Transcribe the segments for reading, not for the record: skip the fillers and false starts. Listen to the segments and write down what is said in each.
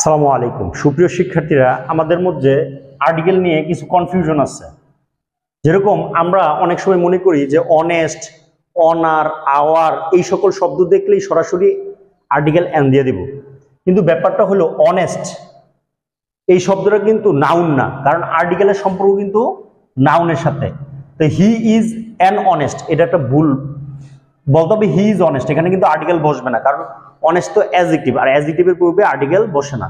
আসসালামু আলাইকুম সুপ্রিয় শিক্ষার্থীরা, আমাদের মধ্যে আর্টিকেল নিয়ে কিছু কনফিউশন আছে। যেরকম আমরা অনেক সময় মনে করি যে অনেস্ট, অনার, আওয়ার এই সকল শব্দ দেখলেই সরাসরি আর্টিকেল এন দিয়ে দিব, কিন্তু ব্যাপারটা হলো অনেস্ট এই শব্দটা কিন্তু নাউন না, কারণ আর্টিকেলের সম্পর্ক কিন্তু নাউনের সাথে। তো হি ইজ অ্যান অনেস্ট, এটা একটা ভুল বলতে হবে। হি ইজ অনেস্ট, এখানে কিন্তু আর্টিকেল বসবে না, কারণ অনেস্ট তো অ্যাডজেক্টিভ, আর অ্যাডজেক্টিভের পূর্বে আর্টিকেল বসে না।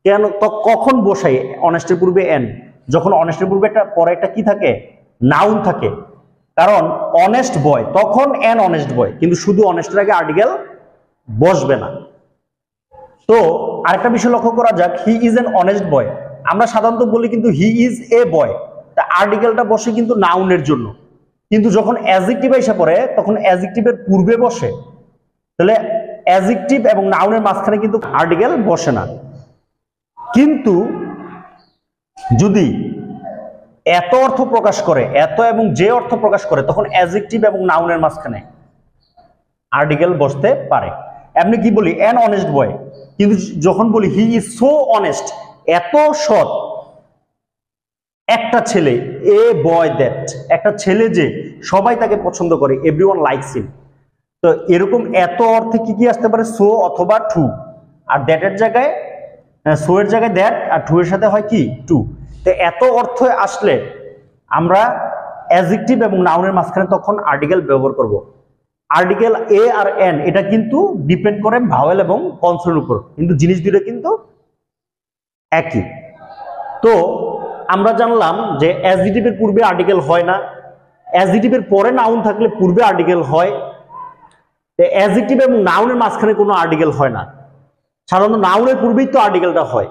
কেন তো কখন বসাই অনেস্টের পূর্বে এন? যখন অনেস্টের পূর্বে পরে একটা কি থাকে, নাউন থাকে। কারণ অনেস্ট বয় তখন এন অনেস্ট বয়, কিন্তু শুধু অনেস্টের আগে আর্টিকেল বসবে না। তো আরেকটা বিষয় লক্ষ্য করা যাক, he is an honest boy. আমরা সাধারণত বলি কিন্তু হি ইজ এ বয়, তা আর্টিকেলটা বসে কিন্তু নাউনের জন্য, কিন্তু যখন অ্যাডজেক্টিভ এসে পড়ে তখন অ্যাডজেক্টিভের পূর্বে বসে। তাহলে অ্যাডজেক্টিভ এবং নাউনের মাঝখানে কিন্তু আর্টিকেল বসে না। কিন্তু যদি এত অর্থ প্রকাশ করে, এত এবং যে অর্থ প্রকাশ করে, তখন অ্যাডজেক্টিভ এবং নাউনের মাঝখানে আর্টিকেল বসতে পারে। এমনি কি বলি অ্যান অনেস্ট বয়, কিন্তু যখন বলি হি ইজ সো অনেস্ট, এত সৎ একটা ছেলে, এ বয় দ্যাট, একটা ছেলে যে সবাই তাকে পছন্দ করে, এভরিওয়ান লাইকস হিম। তো এরকম এত অর্থে কি কি আসতে পারে, সো অথবা টু, আর দ্যাটের জায়গায় সো এর জায়গায় দ্যাট, আর টু এর সাথে হয় কি টু। তো এত অর্থ আসলে আমরা অ্যাডজেক্টিভ এবং নাউনের মাঝখানে তখন আর্টিকেল ব্যবহার করব। আর্টিকেল এ আর এন এটা কিন্তু ডিপেন্ড করে ভাওয়েল এবং কনসোনেন্টের উপর, কিন্তু জিনিস দুটো কিন্তু একই। তো আমরা জানলাম যে অ্যাডজেক্টিভের পূর্বে আর্টিকেল হয় না, অ্যাডজেক্টিভের পরে নাউন থাকলে পূর্বে আর্টিকেল হয়। অ্যাডজেক্টিভ এবং নাউনের মাঝখানে কোনো আর্টিকেল হয় না, সাধারণত নাউনের পূর্বেই তো আর্টিকেলটা হয়।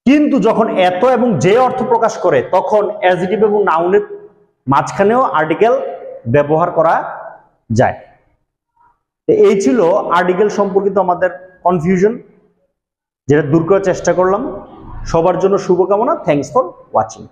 কিন্তু যখন এত এবং যে অর্থ প্রকাশ করে তখন অ্যাডজেক্টিভ এবং নাউনের মাঝখানেও আর্টিকেল ব্যবহার করা যায়। এই ছিল আর্টিকেল সম্পর্কিত আমাদের কনফিউশন, যেটা দূর করার চেষ্টা করলাম। সবার জন্য শুভকামনা। Thanks for watching.